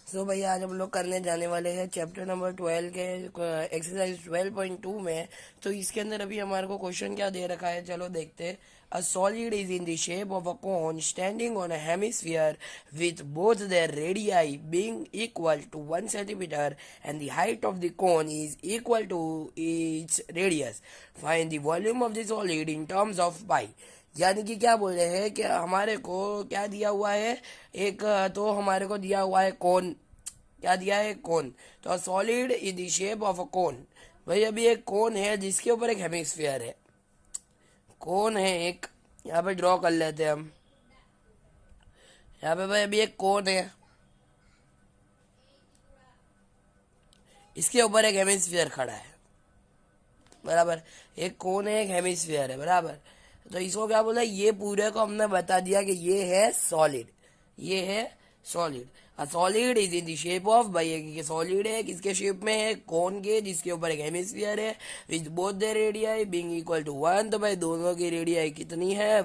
सो भैया आज हम लोग करने जाने वाले हैं चैप्टर नंबर 12 के एक्सरसाइज 12.2 में। तो इसके अंदर अभी हमारे को क्वेश्चन क्या दे रखा है, चलो देखते हैं। A solid is in the shape of a cone standing on a hemisphere with both their radii being equal to 1 centimetre and the height of the cone is equal to its radius. Find the volume of the solid in terms of pi. यानी कि क्या बोल रहे हैं कि हमारे को क्या दिया हुआ है, एक तो हमारे को दिया हुआ है कोन। क्या दिया है? कोन। तो solid is the shape of a cone. भाई अभी एक कोन है जिसके ऊपर एक हेमिस्फीयर है। कोन है एक, यहाँ पे ड्रॉ कर लेते हैं हम। यहाँ पे भाई अभी एक कोन है, इसके ऊपर एक हेमिस्फीयर खड़ा है, बराबर। एक कोन है, एक हेमिस्फीयर है, बराबर। तो इसको क्या बोला, ये पूरे को हमने बता दिया कि ये है सॉलिड, ये है solid. A solid is in the shape of, भाई ये सॉलिड है, किसके शेप में है? कोन के, जिसके ऊपर एक हेमिस्फीयर है, with both the radii being equal to 1। तो भाई दोनों की रेडियाई कितनी है?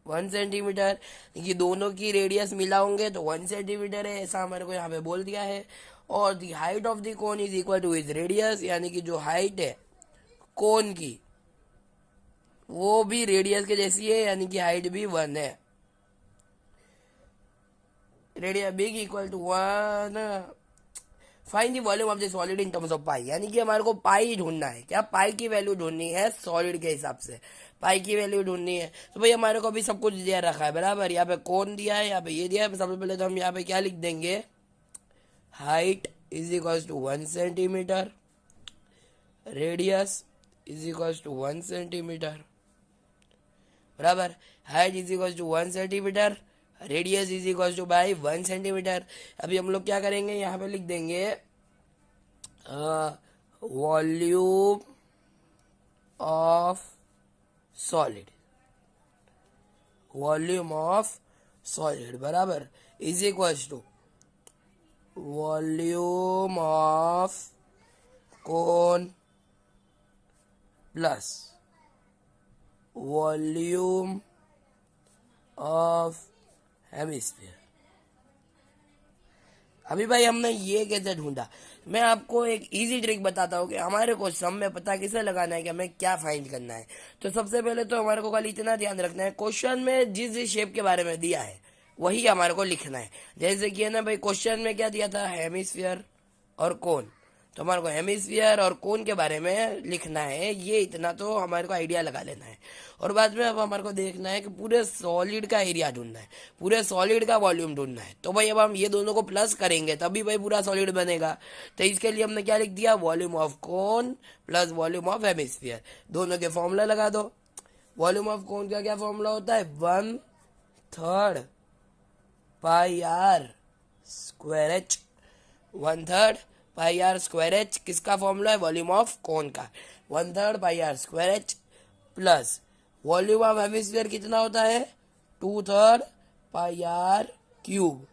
1 सेंटीमीटर। ये दोनों की रेडियस मिलाओगे तो 1 सेंटीमीटर है, ऐसा हमारे को यहाँ पे बोल दिया है। और the height of the cone is equal two is radius, यानी कि जो हाइट है कोन की वो भी रेडियस के जैसी है, यानी कि हाइट भी 1 है। रेडियस बिग equal to 1। Find the volume of the solid in terms of pi, यानी कि हमारे को पाई ढूंढना है। क्या? पाई की वैल्यू ढूंढनी है सॉलिड के हिसाब से, पाई की वैल्यू ढूंढनी है। तो भाई हमारे को अभी सब कुछ दिया रखा है, बराबर। यहाँ पे कौन दिया है, यहाँ पे ये दिया है। सबसे पहले तो हम यहाँ पे क्या लिख देंगे, height is equal to 1 centimetre, radius is equal to 1 centimetre, बराबर। Height is equal to 1 centimetre, radius is equal to by 1 centimetre. अभी हम लोग क्या करेंगे, यहाँ पे लिख देंगे volume of solid, volume of solid, बराबर, is equal to volume of cone plus volume of hemisphere. अभी भाई हमने ये कैसे ढूंढा, मैं आपको एक इजी ट्रिक बताता हूँ कि हमारे को सम में पता किसे लगाना है कि हमें क्या फाइंड करना है। तो सबसे पहले तो हमारे को खाली इतना ध्यान रखना है, क्वेश्चन में जिस जिस शेप के बारे में दिया है वही हमारे को लिखना है। जैसे कि है ना भाई, क्वेश्चन में क्या दिया था, हेमिस्फीयर और कोन। तो हमारे को हेमिस्फीयर और कोन के बारे में लिखना है, ये इतना तो हमारे को आइडिया लगा लेना है। और बाद में अब हमारे को देखना है कि पूरे सॉलिड का एरिया ढूंढना है, पूरे सॉलिड का वॉल्यूम ढूंढना है। तो भाई अब हम ये दोनों को प्लस करेंगे तभी भाई पूरा सॉलिड बनेगा। तो इसके लिए हमने क्या लिख दिया, volume of cone plus volume of hemisphere. दोनों के फॉर्मूला लगा दो। वॉल्यूम ऑफ कोन का क्या फॉर्मूला होता है, 1/3 pi r square h. 1/3 pi r square h किसका फॉर्मूला है, वॉल्यूम ऑफ कोन का। 1/3 pi r square h plus volume of hemisphere कितना होता है, 2/3 pi r cube,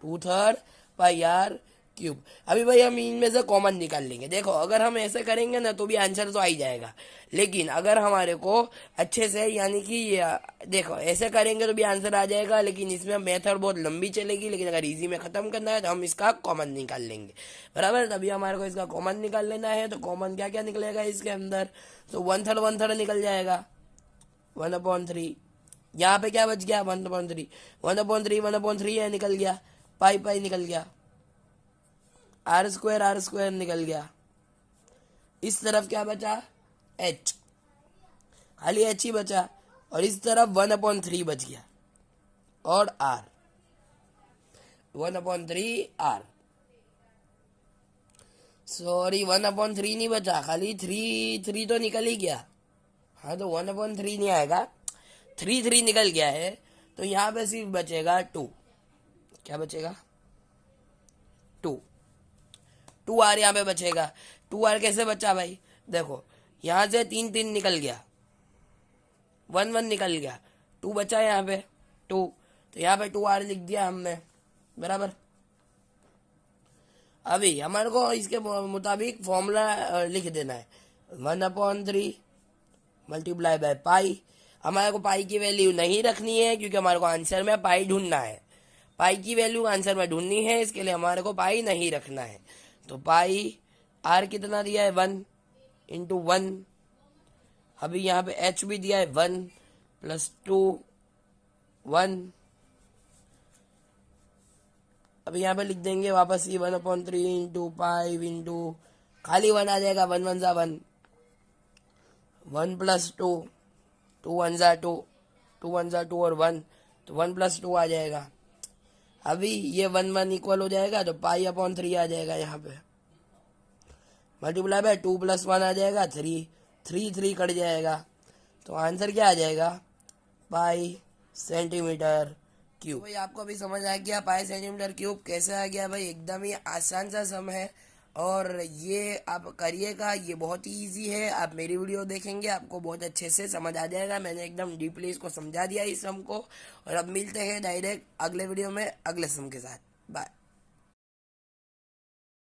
2/3 pi r cube. अभी भाई हम इनमें से कॉमन निकाल लेंगे। देखो अगर हम ऐसे करेंगे ना तो भी आंसर तो आ ही जाएगा, लेकिन अगर हमारे को अच्छे से, यानी कि देखो ऐसे करेंगे तो भी आंसर आ जाएगा, लेकिन इसमें मेथड बहुत लंबी चलेगी। लेकिन अगर इजी में खत्म करना है तो हम इसका कॉमन निकाल लेंगे, बराबर। तभी हमारे को इसका कॉमन निकाल लेना है। तो कॉमन क्या क्या निकलेगा इसके अंदर, तो 1/3 निकल जाएगा, 1/3। यहाँ पे क्या बच गया, 1/3, 1/3 है, निकल गया। पाई पाई निकल गया, आर स्क्वायर निकल गया। इस तरफ क्या बचा, एच, खाली एच ही बचा। और इस तरफ 1/3 बच गया, और आर, 1/3 आर। सॉरी 1/3 नहीं बचा, खाली 3 तो निकल ही गया। हाँ तो 1/3 नहीं आएगा, 3 निकल गया है। तो यहाँ पे सिर्फ बचेगा 2। क्या बचेगा, 2। 2r यहाँ पे बचेगा। 2r कैसे बचा भाई, देखो यहाँ से 3 निकल गया, 1 निकल गया, 2 बचा यहाँ पे 2। तो यहाँ पे 2r लिख दिया हमने, बराबर। अभी हमारे को इसके मुताबिक फॉर्मूला लिख देना है, 1/3 मल्टीप्लाई बाय पाई। हमारे को पाई की वैल्यू नहीं रखनी है क्योंकि हमारे को आंसर में पाई ढूंढना है। पाई की वैल्यू आंसर में ढूंढनी है, इसके लिए हमारे को पाई नहीं रखना है। तो पाई आर कितना दिया है 1 × 1। अभी यहाँ पे एच भी दिया है 1 + 2 1। अभी यहाँ पे लिख देंगे वापस ये 1/3 × 5 × खाली 1 आ जाएगा, 1 1 = 1, 1 + 2, 2 1 = 2, 2 1 = 2 और 1, तो 1 + 2 आ जाएगा। अभी ये 1 1 इक्वल हो जाएगा, तो पाई/3 आ जाएगा, यहाँ पे मल्टीप्लाई बाय 2 + 1 आ जाएगा 3, 3 3 कट जाएगा, तो आंसर क्या आ जाएगा पाई सेंटीमीटर क्यूब। भाई आपको अभी समझ आ गया पाई सेंटीमीटर क्यूब कैसे आ गया भाई, एकदम ही आसान सा सम है और ये आप करिएगा, ये बहुत ही इजी है। आप मेरी वीडियो देखेंगे आपको बहुत अच्छे से समझ आ जाएगा, मैंने एकदम डीपली इसको समझा दिया इस सम को। और अब मिलते हैं डायरेक्ट अगले वीडियो में अगले सम के साथ। बाय।